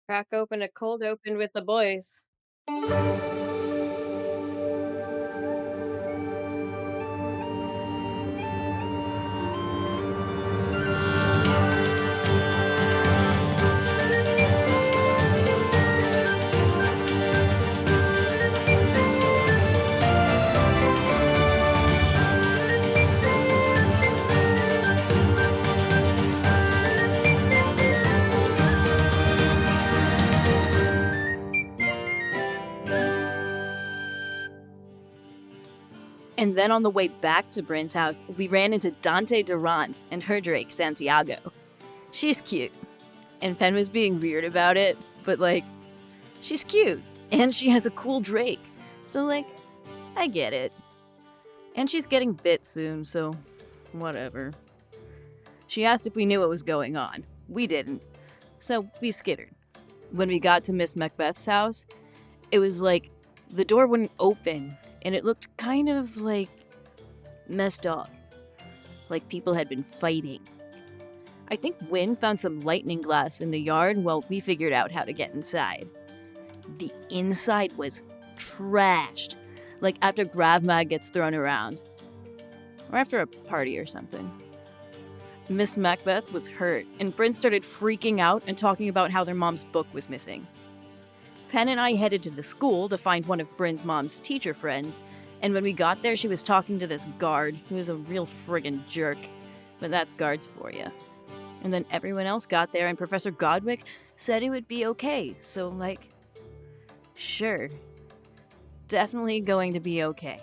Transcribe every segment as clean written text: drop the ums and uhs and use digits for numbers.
Crack open a cold open with the boys. And then on the way back to Bryn's house, we ran into Dante Durant and her Drake, Santiago. She's cute. And Pen was being weird about it, but she's cute. And she has a cool Drake. So I get it. And she's getting bit soon, so whatever. She asked if we knew what was going on. We didn't. So we skittered. When we got to Miss Macbeth's house, it was the door wouldn't open, and it looked kind of messed up. Like people had been fighting. I think Wynn found some lightning glass in the yard while we figured out how to get inside. The inside was trashed. Like after Grav Mag gets thrown around. Or after a party or something. Miss Macbeth was hurt, and Bryn started freaking out and talking about how their mom's book was missing. Pen and I headed to the school to find one of Bryn's mom's teacher friends, and when we got there, she was talking to this guard, who is a real friggin' jerk. But that's guards for you. And then everyone else got there, and Professor Godwick said it would be okay, so sure. Definitely going to be okay.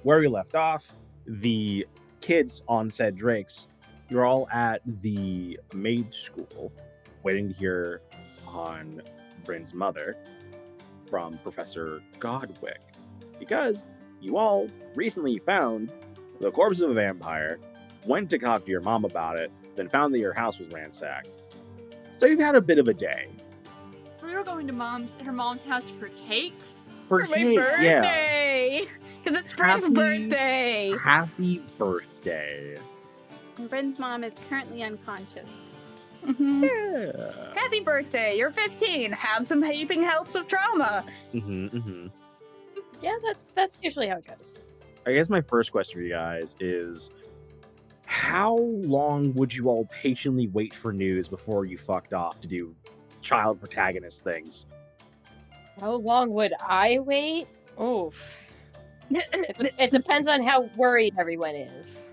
Where we left off, the kids on said Drakes, you're all at the maid school waiting to hear on Bryn's mother from Professor Godwick, because you all recently found the corpse of a vampire, went to talk to your mom about it, then found that your house was ransacked. So you've had a bit of a day. We were going to her mom's house for cake. For my cake, yeah. birthday! Because it's Bryn's birthday! Happy birthday. Bryn's mom is currently unconscious. Mm-hmm. Yeah. Happy birthday! You're 15. Have some heaping helps of trauma. Yeah, that's usually how it goes. I guess my first question for you guys is, how long would you all patiently wait for news before you fucked off to do child protagonist things? How long would I wait? Oof. It depends on how worried everyone is.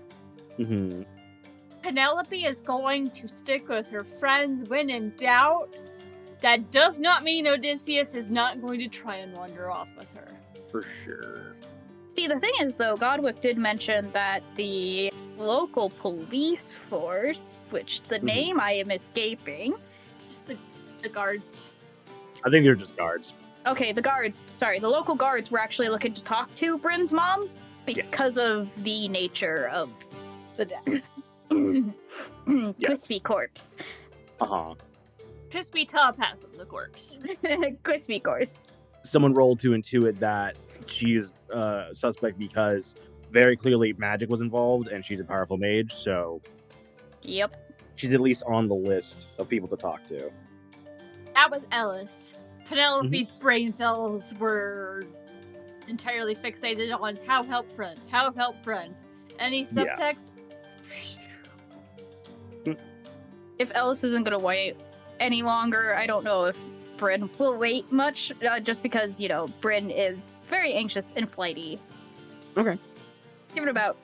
Mm-hmm. Penelope is going to stick with her friends when in doubt. That does not mean Odysseus is not going to try and wander off with her. For sure. See, the thing is, though, Godwick did mention that the local police force, which the name I am escaping. Just the guards. I think they're just guards. Okay, the guards. Sorry, the local guards were actually looking to talk to Bryn's mom because of the nature of The death. Crispy corpse. Uh-huh. Crispy telepath of the corpse. Crispy corpse. Someone rolled to intuit that she's suspect because very clearly magic was involved and she's a powerful mage, so Yep. she's at least on the list of people to talk to. That was Ellis. Penelope's brain cells were entirely fixated on how help friend. Any subtext? If Ellis isn't gonna wait any longer, I don't know if Bryn will wait much, just because, Bryn is very anxious and flighty. Okay. Give it about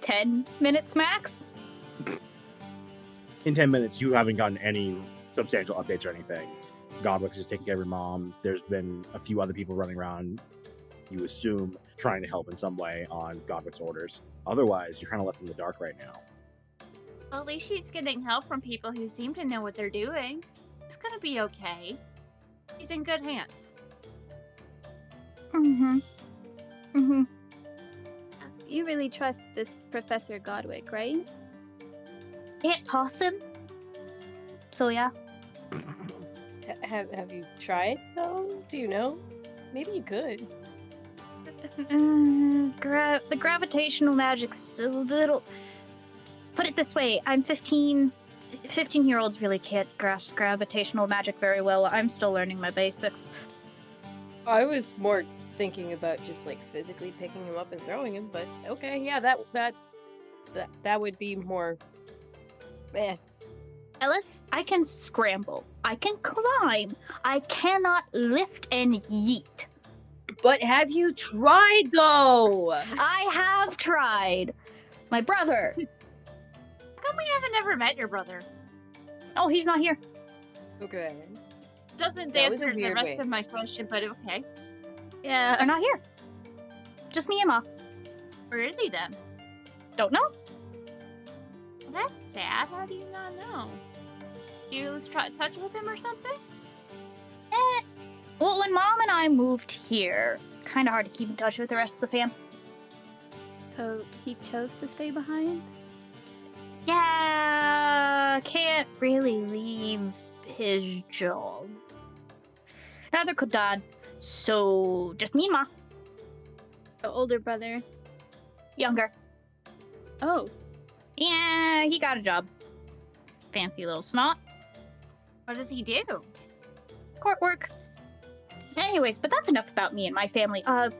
10 minutes max. In 10 minutes, you haven't gotten any substantial updates or anything. Godwick's just taking care of your mom. There's been a few other people running around, you assume, trying to help in some way on Godwick's orders. Otherwise, you're kind of left in the dark right now. Well, at least she's getting help from people who seem to know what they're doing. It's gonna be okay. He's in good hands. You really trust this Professor Godwick, right? Can't toss him. So yeah. Have you tried though? Do you know? Maybe you could. The gravitational magic's a little... Put it this way, I'm 15. 15-year-olds really can't grasp gravitational magic very well. I'm still learning my basics. I was more thinking about just like physically picking him up and throwing him, but okay, yeah, that would be more. Eh. Ellis, I can scramble. I can climb. I cannot lift and yeet. But have you tried though? I have tried. My brother. How come we haven't ever met your brother? Oh, he's not here. Okay. Doesn't That was a answer the weird rest way. of my question, but okay. They're Yeah. not here. Just me and Ma. Where is he then? Don't know. Well, that's sad. How do you not know? You lose touch with him or something? Well, when Mom and I moved here, kind of hard to keep in touch with the rest of the fam. So he chose to stay behind? Yeah, can't really leave his job. Neither could Dad. So, just me and Ma. The older brother. Younger. Oh, Yeah, he got a job. Fancy little snot. What does he do? Court work. Anyways, but that's enough about me and my family. Alice.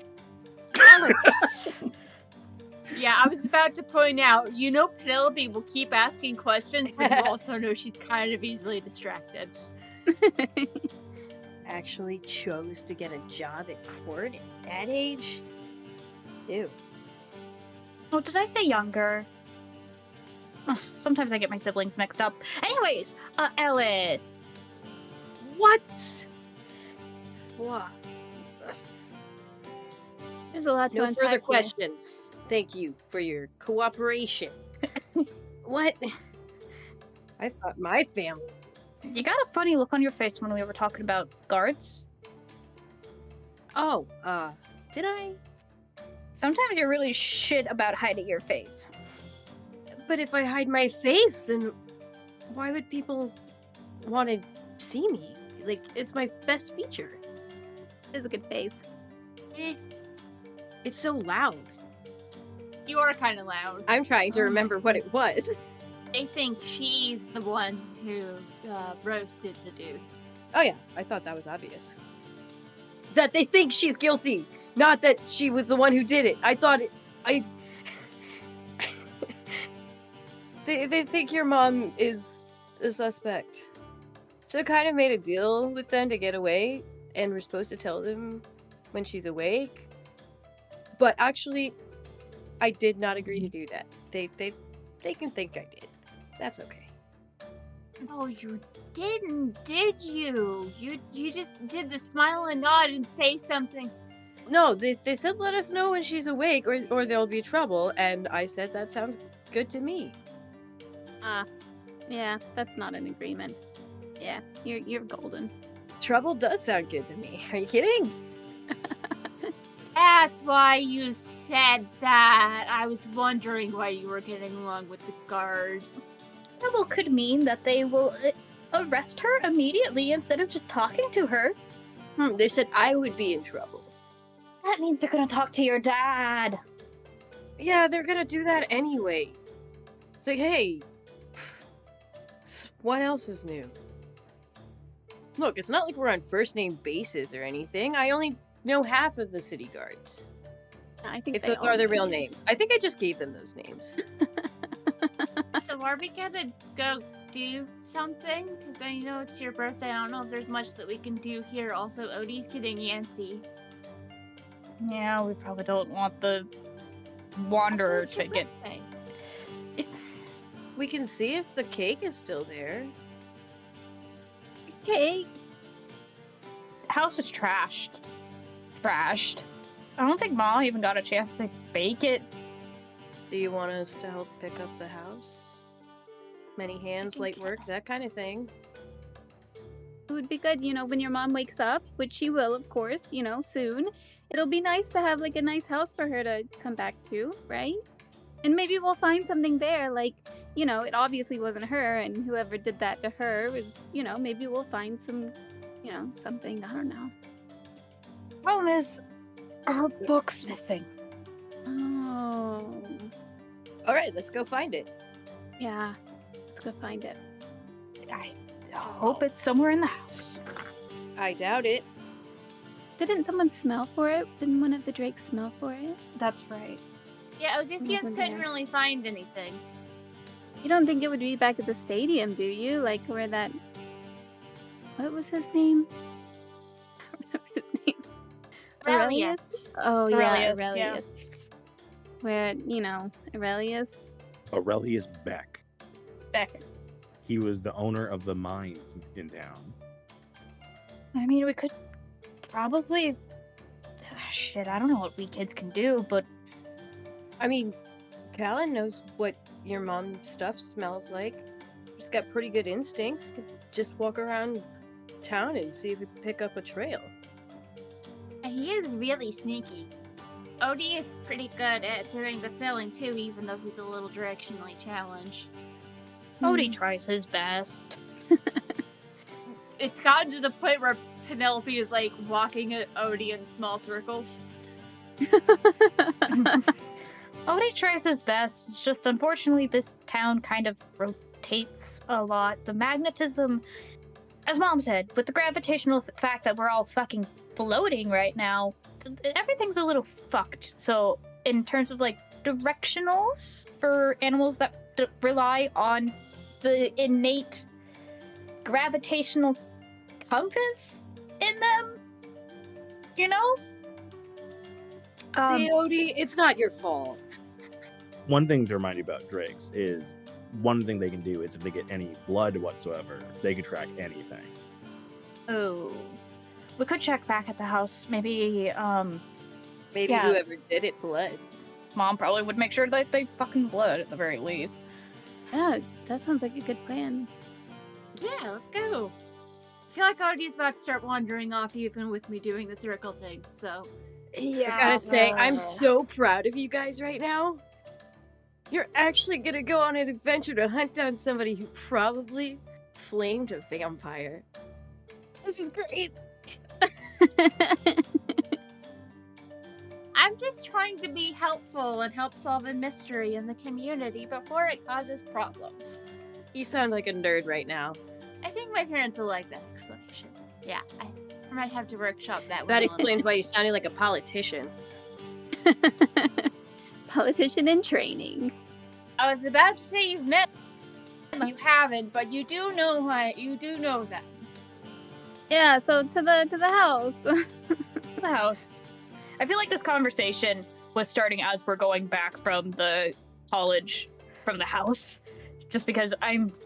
Yeah, I was about to point out, Penelope will keep asking questions, but you also know she's kind of easily distracted. Actually chose to get a job at court at that age? Ew. Oh, did I say younger? Ugh, sometimes I get my siblings mixed up. Anyways, Ellis. What? What? there's a lot to No unpack further here. questions. Thank you for your cooperation. What? I thought my family. You got a funny look on your face when we were talking about guards. Oh, did I? Sometimes you're really shit about hiding your face. But if I hide my face, then why would people want to see me? Like, it's my best feature. It's a good face. Eh. It's so loud. You are kind of loud. I'm trying to remember what it was. They think she's the one who roasted the dude. Oh yeah, I thought that was obvious. That they think she's guilty, not that she was the one who did it. I thought They think your mom is a suspect. So I kind of made a deal with them to get away, and we're supposed to tell them when she's awake. But actually, I did not agree to do that. They can think I did. That's okay. Oh, you didn't, did you? You just did the smile and nod and say something. No, they said let us know when she's awake or there'll be trouble, and I said that sounds good to me. Yeah, that's not an agreement. Yeah, you're golden. Trouble does sound good to me. Are you kidding? That's why you said that. I was wondering why you were getting along with the guard. Trouble could mean that they will arrest her immediately instead of just talking to her. They said I would be in trouble. That means they're gonna talk to your dad. Yeah, they're gonna do that anyway. It's like, hey, what else is new? Look, it's not like we're on first name basis or anything. I only know half of the city guards. I think If they those all are their know. real names. I think I just gave them those names. So are we gonna go do something? Because I know it's your birthday. I don't know if there's much that we can do here. Also, Odie's getting antsy. Yeah, we probably don't want the wanderer Also, to it's get. your birthday. We can see if the cake is still there. Okay. The house was trashed. Trashed. I don't think Ma even got a chance to bake it. Do you want us to help pick up the house? Many hands, can light try. work, that kind of thing. It would be good, when your mom wakes up, which she will, of course, soon. It'll be nice to have, like, a nice house for her to come back to, right? And maybe we'll find something there, like, it obviously wasn't her, and whoever did that to her was, maybe we'll find some, something, I don't know. Problem is, our book's missing. Oh, All right, let's go find it. yeah. Let's go find it. I hope it's somewhere in the house. I doubt it. Didn't someone smell for it? Didn't one of the drakes smell for it? That's right. Yeah, Odysseus Wasn't couldn't there. really find anything. You don't think it would be back at the stadium, do you? Like where that... What was his name? I don't remember his name. Aurelius. Oh, Aurelius, yeah, yeah. Aurelius. Where, Aurelius. Aurelius Beck. Beck. He was the owner of the mines in town. I mean, we could probably... Shit, I don't know what we kids can do, but I mean, Callan knows what your mom's stuff smells like. She's got pretty good instincts. Could just walk around town and see if we can pick up a trail. And he is really sneaky. Odie is pretty good at doing the smelling too, even though he's a little directionally challenged. Odie tries his best. It's gotten to the point where Penelope is like walking at Odie in small circles. Odie tries his best. It's just unfortunately this town kind of rotates a lot. The magnetism, as Mom said, with the gravitational fact that we're all fucking floating right now, everything's a little fucked. So in terms of like directionals for animals that rely on the innate gravitational compass in them, you know? See, Odie, it's not your fault. One thing to remind you about drakes is one thing they can do is if they get any blood whatsoever, they can track anything. Oh. We could check back at the house. Maybe, Maybe Yeah. whoever did it bled. Mom probably would make sure that they fucking blood at the very least. Yeah, that sounds like a good plan. Yeah, let's go. I feel like Odie's about to start wandering off even with me doing the circle thing, so... Yeah. I gotta say, I'm so proud of you guys right now. You're actually gonna go on an adventure to hunt down somebody who probably flamed a vampire. This is great. I'm just trying to be helpful and help solve a mystery in the community before it causes problems. You sound like a nerd right now. I think my parents will like that explanation. Yeah, I might have to workshop that one. That a little explains why you sounded like a politician. Politician in training. I was about to say you've met them. You haven't, but you do know them. Yeah, so to the house. The house. I feel like this conversation was starting as we're going back from the college, from the house. Just because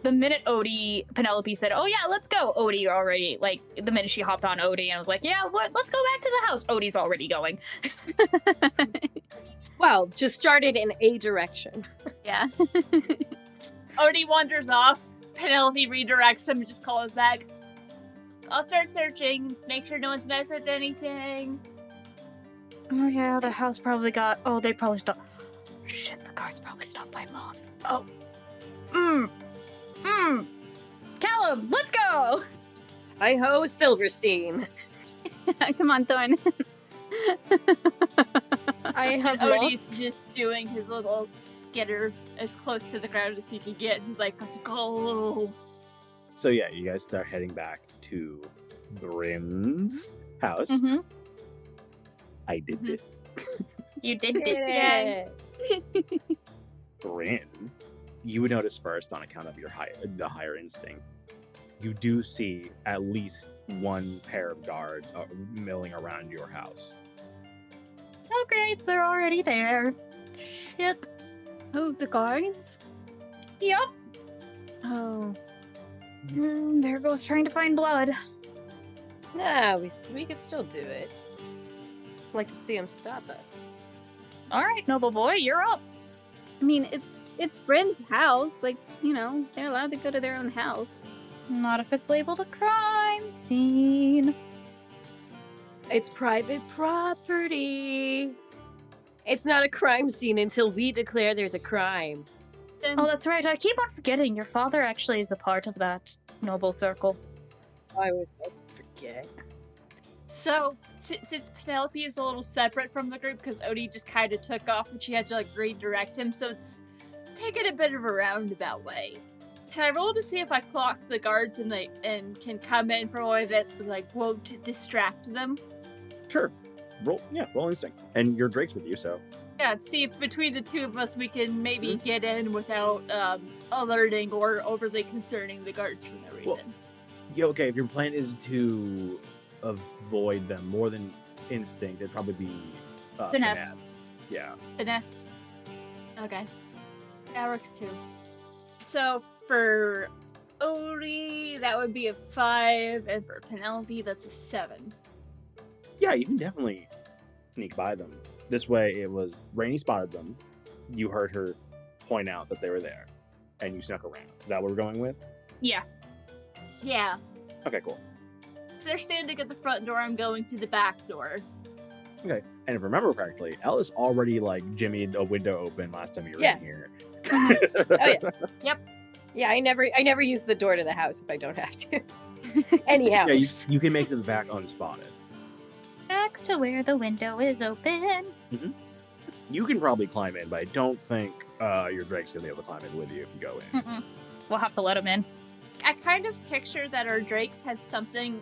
the minute Penelope said, "Oh yeah, let's go," Odie already, like, the minute she hopped on Odie and I was like, "Yeah, let's go back to the house." Odie's already going. Well, just started in a direction. Yeah. Odie wanders off. Penelope redirects him and just calls back. I'll start searching, make sure no one's messed with anything. Oh yeah, the house probably they probably stopped. Shit, the guards probably stopped by Mom's. Oh. Callum, let's go! Hi-ho, Silverstein. Come on, Thorn. I have Odie's lost. just doing his little skitter as close to the ground as he can get. He's like, let's go. So yeah, you guys start heading back to Bryn's house. Mm-hmm. I did it. You did it. Yeah. Bryn, you would notice first on account of the higher instinct. You do see at least one pair of guards milling around your house. Oh great, they're already there. Shit. Oh, the guards? Yep. Oh. There goes trying to find blood. Nah, we could still do it. I'd like to see him stop us. Alright, noble boy, you're up. I mean, it's Bryn's house. Like, they're allowed to go to their own house. Not if it's labeled a crime scene. It's private property. It's not a crime scene until we declare there's a crime. Oh, that's right. I keep on forgetting. Your father actually is a part of that noble circle. Why would I forget? So, since Penelope is a little separate from the group because Odie just kind of took off and she had to, like, redirect him, so it's taken a bit of a roundabout way. Can I roll to see if I clock the guards and can come in for a way that won't distract them? Sure. Roll instinct. And your Drake's with you, so. Yeah, see if between the two of us we can maybe get in without alerting or overly concerning the guards for no reason. Yeah, okay, if your plan is to avoid them more than instinct, it'd probably be Finesse. Yeah. Finesse. Okay. That works too. So for Odie, that would be a 5, and for Penelope, that's a 7. Yeah, you can definitely sneak by them. This way, it was Rainey spotted them. You heard her point out that they were there, and you snuck around. Is that what we're going with? Yeah. Yeah. Okay, cool. If they're standing at the front door, I'm going to the back door. Okay, and if I remember correctly, Ellis already jimmied a window open last time you were in here. Oh yeah. Yep. Yeah, I never use the door to the house if I don't have to. Any house. Yeah, you can make it back unspotted. Back to where the window is open. You can probably climb in, but I don't think your Drake's gonna be able to climb in with you if you go in. Mm-mm. We'll have to let him in. I kind of picture that our drakes have something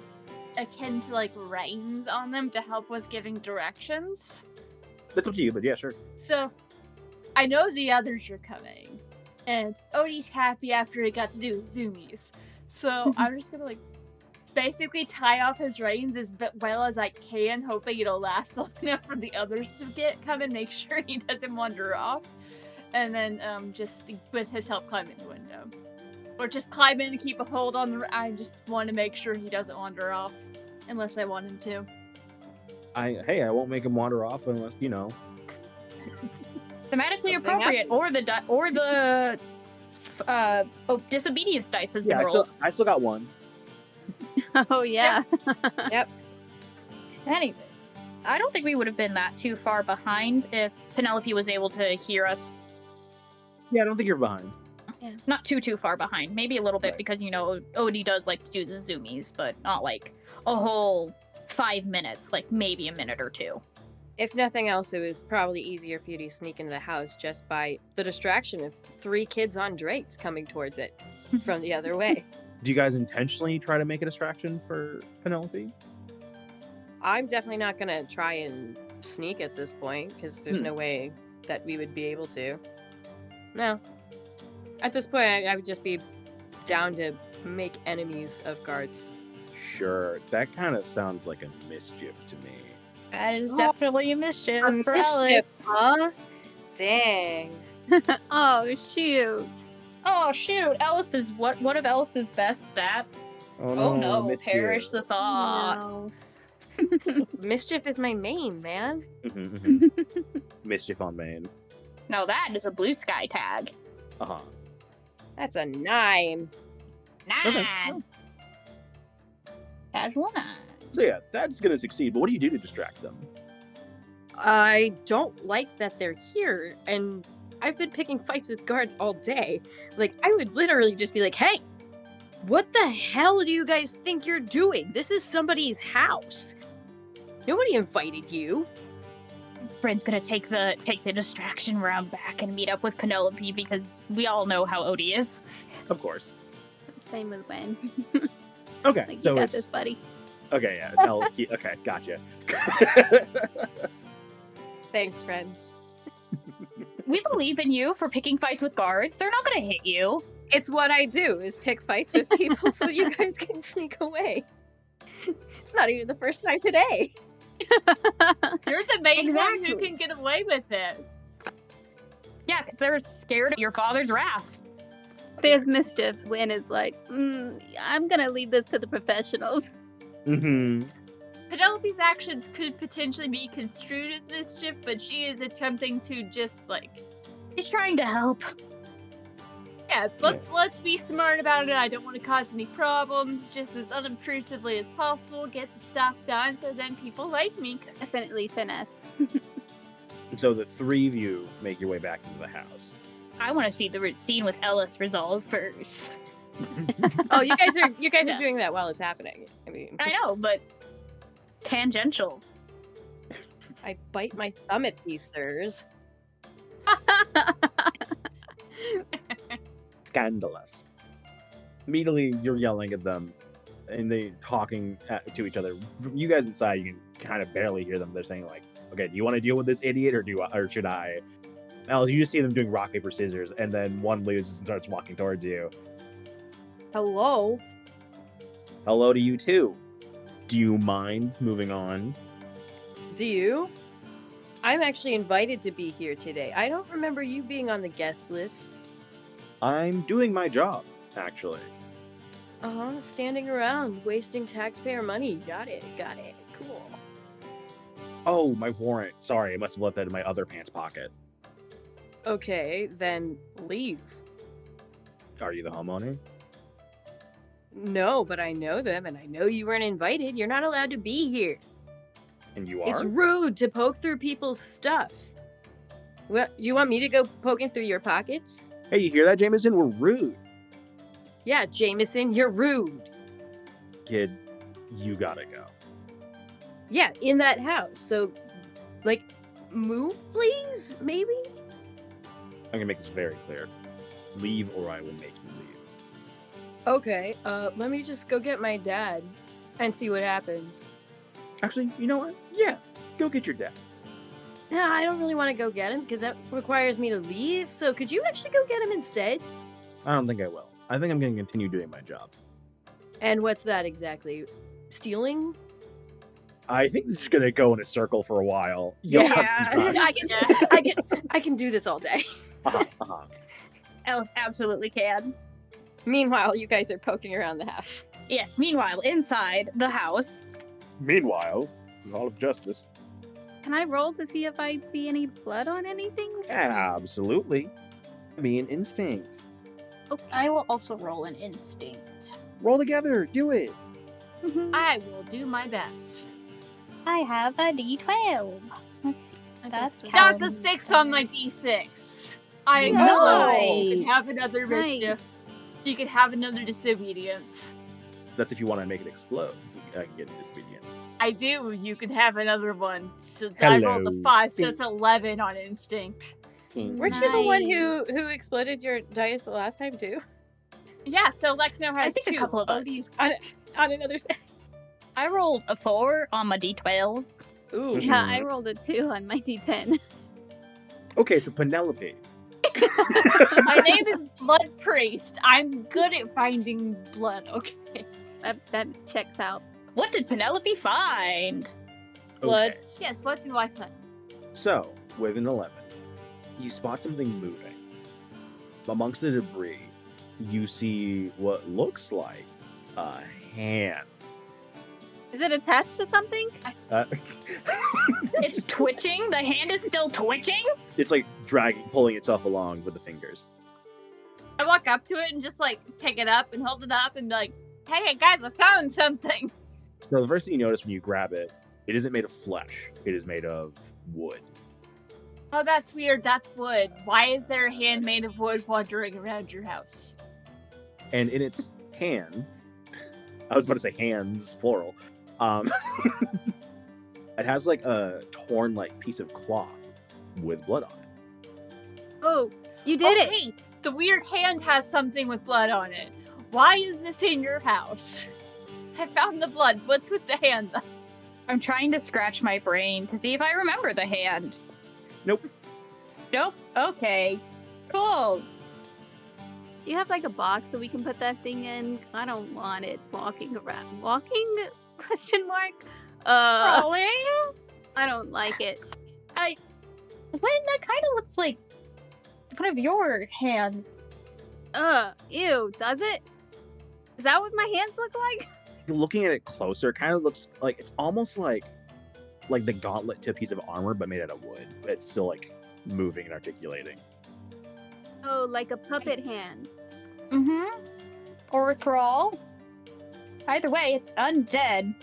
akin to reins on them to help with giving directions. That's up to you, but yeah, sure. So, I know the others are coming, and Odie's happy after he got to do his zoomies. So I'm just gonna basically tie off his reins as well as I can, hoping it'll last long enough for the others to come and make sure he doesn't wander off. And then just with his help climb in the window. Or just climb in and keep a hold on the... I just want to make sure he doesn't wander off. Unless I want him to. I won't make him wander off unless, Thematically appropriate, or the disobedience dice has been rolled. I still got one. Oh, yeah. Yep. Anyways, I don't think we would have been that too far behind if Penelope was able to hear us. Yeah, I don't think you're behind. Yeah. Not too far behind. Maybe a little bit Right. because, Odie does like to do the zoomies, but not a whole 5 minutes, maybe a minute or two. If nothing else, it was probably easier for you to sneak into the house just by the distraction of 3 kids on Drakes coming towards it from the other way. Do you guys intentionally try to make a distraction for Penelope? I'm definitely not going to try and sneak at this point because there's no way that we would be able to. No. At this point, I would just be down to make enemies of guards. Sure. That kind of sounds like a mischief to me. That is definitely a mischief for Mischief, Ellis. huh? Dang. Oh, shoot. Oh shoot! Ellis is one of Ellis's best stats. Oh no! mischief. Perish the thought. No. Mischief is my main, man. Mischief on main. Now that is a blue sky tag. Uh-huh. That's a 9. 9. Casual 9. So yeah, that's gonna succeed, but what do you do to distract them? I don't like that they're here, and I've been picking fights with guards all day. I would literally just be like, hey, what the hell do you guys think you're doing? This is somebody's house. Nobody invited you. Bryn's gonna take the distraction round back and meet up with Penelope because we all know how Odie is. Of course. Same with Wen. Okay, You so got it's this, buddy. okay. Yeah, okay, gotcha. Thanks, friends. We believe in you for picking fights with guards. They're not gonna hit you. It's what I do, is pick fights with people so you guys can sneak away. It's not even the first time today. You're the main one Exactly. who can get away with it. Yeah, because they're scared of your father's wrath. There's mischief. Wen is like, I'm gonna leave this to the professionals. Mm-hmm. Penelope's actions could potentially be construed as mischief, but she is attempting to just He's trying to help. let's be smart about it. I don't want to cause any problems, just as unobtrusively as possible, get the stuff done so then people like me. Definitely finesse. So the 3 of you make your way back into the house. I want to see the scene with Ellis resolve first. Oh, you guys are Yes. doing that while it's happening. I mean, I know, but tangential. I bite my thumb at these, sirs. Scandalous. Immediately, you're yelling at them, and they talking to each other. From you guys inside, you can kind of barely hear them. They're saying like, "Okay, do you want to deal with this idiot, or should I?" Now you just see them doing rock paper scissors, and then one loses and starts walking towards you. Hello? Hello to you too. Do you mind moving on? Do you? I'm actually invited to be here today. I don't remember you being on the guest list. I'm doing my job, actually. Standing around, wasting taxpayer money. Got it. Cool. Oh, my warrant. Sorry, I must have left that in my other pants pocket. Okay, then leave. Are you the homeowner? No, but I know them, and I know you weren't invited. You're not allowed to be here. And you are? It's rude to poke through people's stuff. Well, you want me to go poking through your pockets? Hey, you hear that, Jameson? We're rude. Yeah, Jameson, you're rude. Kid, you gotta go. Yeah, in that house. So, like, move, please? Maybe? I'm gonna make this very clear. Leave or I will make you leave. Okay, let me just go get my dad and see what happens. Actually, you know what? Yeah, go get your dad. No, I don't really want to go get him because that requires me to leave. So could you actually go get him instead? I don't think I will. I think I'm gonna continue doing my job. And what's that exactly? Stealing? I think this is gonna go in a circle for a while. You'll have some time. I can do this all day. Uh-huh. Alice absolutely can. Meanwhile, you guys are poking around the house. Yes, meanwhile, inside the house. Meanwhile, in all of justice. Can I roll to see if I see any blood on anything? Absolutely. I mean, instinct. I will also roll an instinct. Roll together. Do it. I will do my best. I have a D12. Let's see. That's That's a 6 on my D6. I explode. You can have another mischief. You can have another disobedience. That's if you want to make it explode. I can get disobedient. I do. You can have another one. So I rolled a 5, so it's 11 on instinct. Weren't you the one who exploded your dice the last time too? Yeah, so Lex now has I think 2 a couple of us. These on another set. I rolled a 4 on my D12. Ooh. Yeah, I rolled a 2 on my D10. Okay, so Penelope. My name is Blood Priest. I'm good at finding blood, okay? That checks out. What did Penelope find? Blood. Okay. Yes, what do I find? So, with an 11, you spot something moving. Amongst the debris, you see what looks like a hand. Is it attached to something? It's twitching? The hand is still twitching? It's like pulling itself along with the fingers. I walk up to it and just like pick it up and hold it up and be like, hey guys, I found something. So the first thing you notice when you grab it, it isn't made of flesh. It is made of wood. Oh, that's weird. That's wood. Why is there a hand made of wood wandering around your house? And in its hand, I was about to say hands, plural. It has like a torn like piece of cloth with blood on it. Oh, you did it! Hey, the weird hand has something with blood on it. Why is this in your house? I found the blood. What's with the hand? I'm trying to scratch my brain to see if I remember the hand. Nope. Nope. Okay. Cool. Do you have like a box so we can put that thing in? I don't want it walking around. Walking? Question mark? Rolling? I don't like it. When that kind of looks like one of your hands. Ew, does it? Is that what my hands look like? Looking at it closer, it kind of looks like it's almost like the gauntlet to a piece of armor, but made out of wood. But it's still like moving and articulating. Oh, like a puppet hand. Mm-hmm. Or a thrall. Either way, it's undead.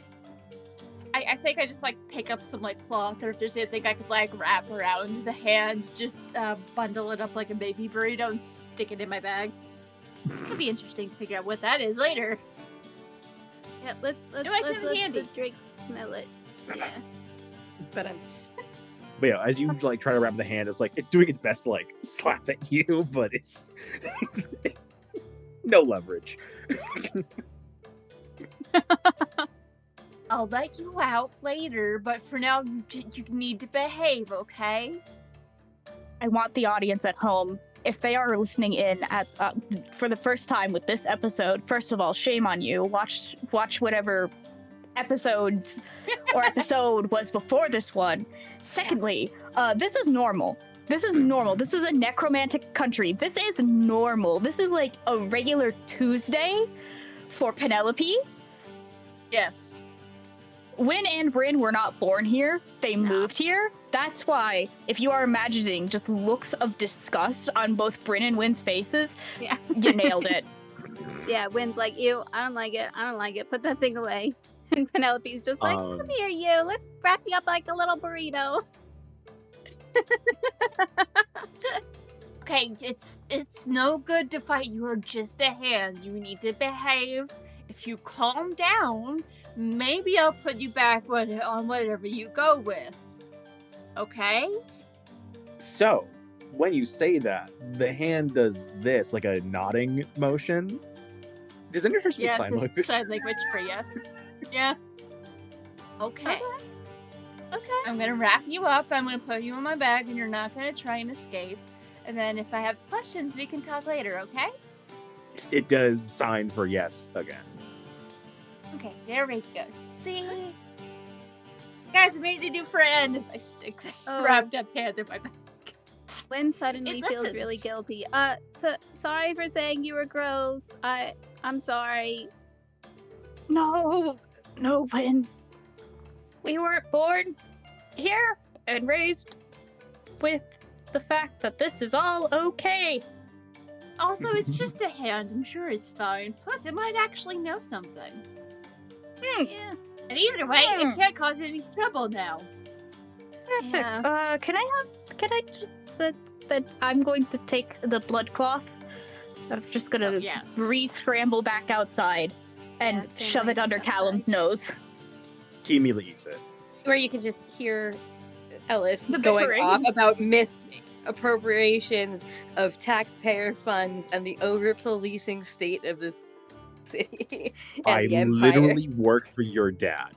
I think I just like pick up some like cloth, or if there's anything I could like wrap around the hand, just bundle it up like a baby burrito and stick it in my bag. It'll be interesting to figure out what that is later. Yeah, let's have it let handy. the Drake smell it. Yeah. But But yeah, as you like try to wrap the hand, it's like it's doing its best to like slap at you, but it's no leverage. I'll let you out later, but for now, you need to behave, okay? I want the audience at home, if they are listening in at for the first time with this episode, first of all, shame on you. Watch whatever episodes or episode was before this one. Secondly, this is normal. This is normal. This is a necromantic country. This is normal. This is like a regular Tuesday for Penelope. Yes. Wynn and Bryn were not born here. They moved here. That's why, if you are imagining just looks of disgust on both Bryn and Wynn's faces, Yeah. you nailed it. Yeah, Wynn's like, ew, I don't like it. I don't like it. Put that thing away. And Penelope's just like, come here, you. Let's wrap you up like a little burrito. Okay, it's no good to fight. You are just a hand. You need to behave. If you calm down, maybe I'll put you back on whatever you go with. Okay? So, when you say that, the hand does this, like a nodding motion. Does anyone speak Yes, sign it's language? sign language for yes. Yeah. Okay. Okay. I'm gonna wrap you up. I'm gonna put you in my bag, and you're not gonna try and escape. And then if I have questions, we can talk later, okay? It does sign for yes again. Okay, there we go. See? Guys, I made a new friend as I stick the Oh. wrapped up hand in my bag. Wynn suddenly It feels really listens. guilty. So sorry for saying you were gross. I'm sorry. No, Wynn. We weren't born here and raised with the fact that this is all okay. Also, it's just a hand. I'm sure it's fine. Plus, it might actually know something. Yeah. And either way, it can't cause any trouble now. Perfect. Yeah. Can I just that I'm going to take the blood cloth. I'm just gonna Oh, yeah. re-scramble back outside and it's been shove it raining under outside. Callum's nose. He immediately eats it. Where you can just hear Ellis The going bickering. off about misappropriations of taxpayer funds and the over-policing state of this city and I the empire. literally work for your dad.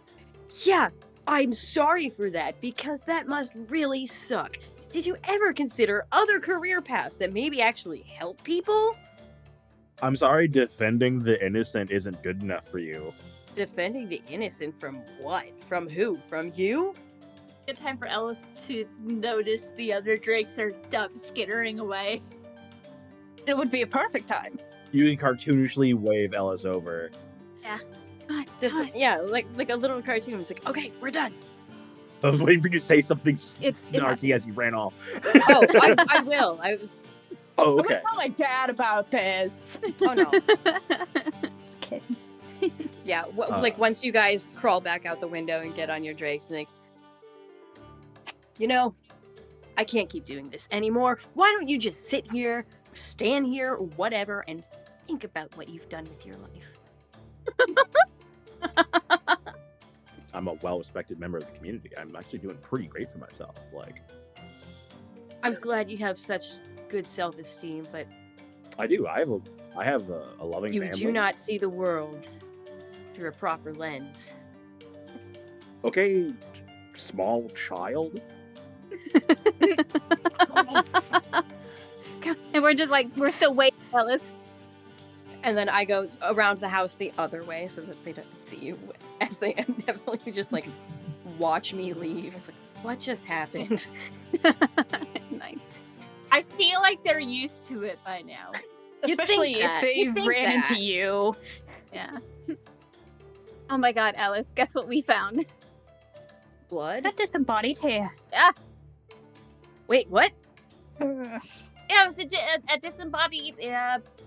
Yeah, I'm sorry for that because that must really suck. Did you ever consider other career paths that maybe actually help people? I'm sorry, defending the innocent isn't good enough for you. Defending the innocent from what? From who? From you? Good time for Ellis to notice the other drakes are skittering away. It would be a perfect time. You can cartoonishly wave Ellis over. Fine, Just fine. yeah, like a little cartoon. It's like, okay, we're done. I was waiting for you to say something It's snarky as you ran off. Oh, I will. I was. Oh, I'm okay. gonna tell my dad about this. Oh no. Just kidding. Yeah, like once you guys crawl back out the window and get on your drakes, and like, you know, I can't keep doing this anymore. Why don't you just sit here, stand here, or whatever, and think about what you've done with your life? I'm a well-respected member of the community. I'm actually doing pretty great for myself. Like, I'm glad you have such good self-esteem, but I do. I have a loving you family. do not see the world through a proper lens. Okay, small child. And we're just like, we're still waiting, Ellis. And then I go around the house the other way so that they don't see you as they inevitably just like watch me leave. It's like, what just happened? Nice. I feel like they're used to it by now. You'd think Especially if that. they You'd think ran that. into you. Yeah. Oh my god, Ellis, guess what we found? Blood? That disembodied hair. Wait, what? Yeah, it was a disembodied,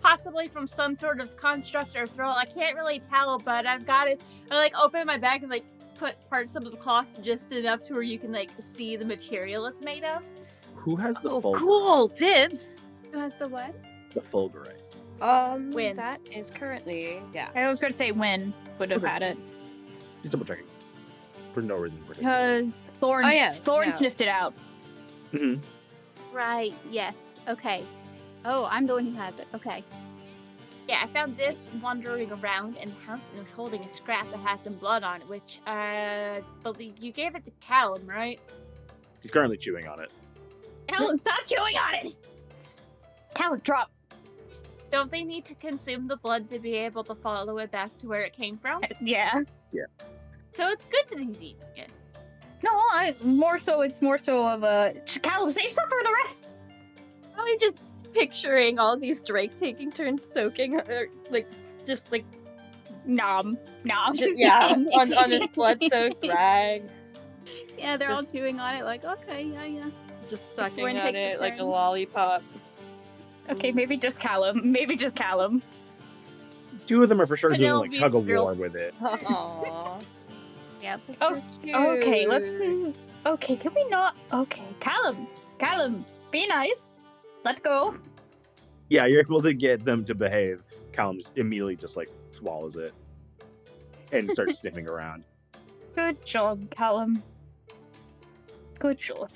possibly from some sort of construct or throw. I can't really tell, but I've got it. I like open my bag and like put parts of the cloth just enough to where you can like see the material it's made of. Who has the Oh, fulgurate? cool! Dibs! Who has the what? The fulgurate. Win. That is currently, yeah. I was going to say Wynn would have Okay. had it. Just double checking. For no reason in particular. Because Thorn, Oh, yeah, Thorn yeah. sniffed it out. Right, yes. Okay. Oh, I'm the one who has it. Okay. Yeah, I found this wandering around in the house and it was holding a scrap that had some blood on it, which I believe you gave it to Callum, right? He's currently chewing on it. Callum, stop chewing on it! Callum, drop. Don't they need to consume the blood to be able to follow it back to where it came from? Yeah. So it's good that he's eating it. No, it's more so of a Callum, save some for the rest. Probably just picturing all these drakes taking turns soaking, just Nom. yeah, on this blood-soaked rag, Yeah, they're all chewing on it like, okay, yeah. just sucking Everyone on take a it like a turn. lollipop. Okay, maybe just Callum. Two of them are for sure doing like Penelope's tug of war girl. with it. Aww, Yep. that's Oh, so cute. Okay, okay, can we not? Okay, Callum, be nice. Let's go. Yeah, you're able to get them to behave. Callum immediately just like swallows it and starts sniffing around. Good job, Callum. Good job.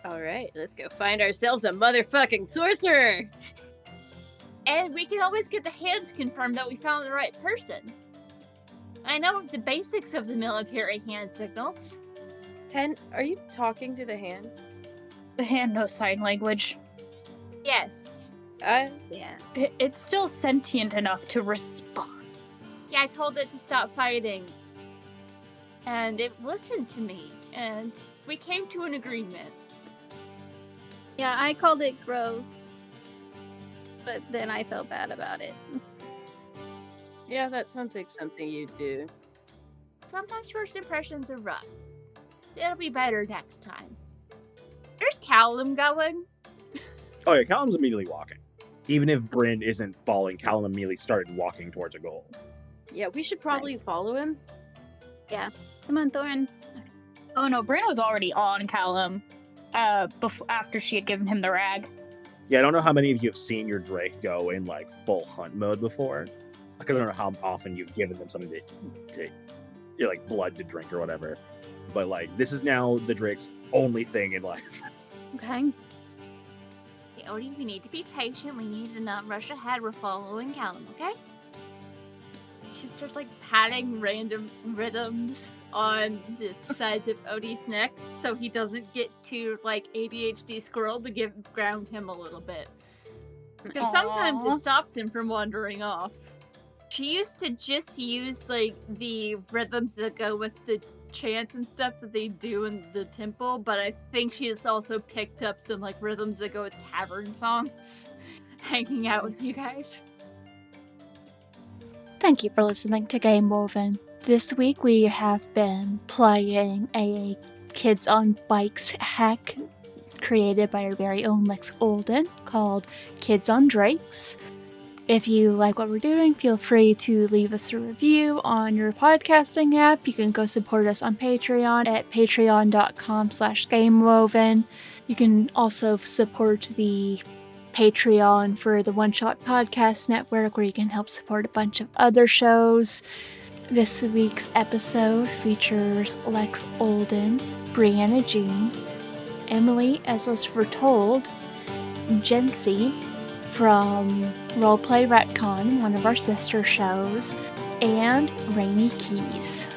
All right, let's go find ourselves a motherfucking sorcerer. And we can always get the hands confirmed that we found the right person. I know the basics of the military hand signals. Pen, are you talking to the hand? The hand knows sign language. Yes. Yeah. It's still sentient enough to respond. Yeah, I told it to stop fighting. And it listened to me. And we came to an agreement. Yeah, I called it gross. But then I felt bad about it. Yeah, that sounds like something you'd do. Sometimes first impressions are rough. It'll be better next time. There's Callum going. Oh yeah, Callum's immediately walking. Even if Bryn isn't following, Callum immediately started walking towards a goal. Yeah, we should probably follow him. Come on, Thorin. Oh no, Bryn was already on Callum. After she had given him the rag. Yeah, I don't know how many of you have seen your Drake go in like full hunt mode before. Like, I don't know how often you've given them something to like blood to drink or whatever. But like, this is now the Drake's only thing in life. Okay. Okay, Odie, we need to be patient. We need to not rush ahead. We're following Callum, okay? She starts like patting random rhythms on the sides of Odie's neck so he doesn't get too like ADHD squirrel to ground him a little bit. Because sometimes Aw. it stops him from wandering off. She used to just use like the rhythms that go with the chants and stuff that they do in the temple, but I think she has also picked up some like rhythms that go with tavern songs hanging out with you guys. Thank you for listening to Game Woven. This week we have been playing a Kids on Bikes hack created by our very own Lex Olden called Kids on Drakes. If you like what we're doing, feel free to leave us a review on your podcasting app. You can go support us on Patreon at patreon.com/gamewoven. You can also support the Patreon for the One Shot Podcast Network, where you can help support a bunch of other shows. This week's episode features Lex Olden, Brianna Jean, Emily, as was foretold, Jency from Roleplay Retcon, one of our sister shows, and Rainy Keys.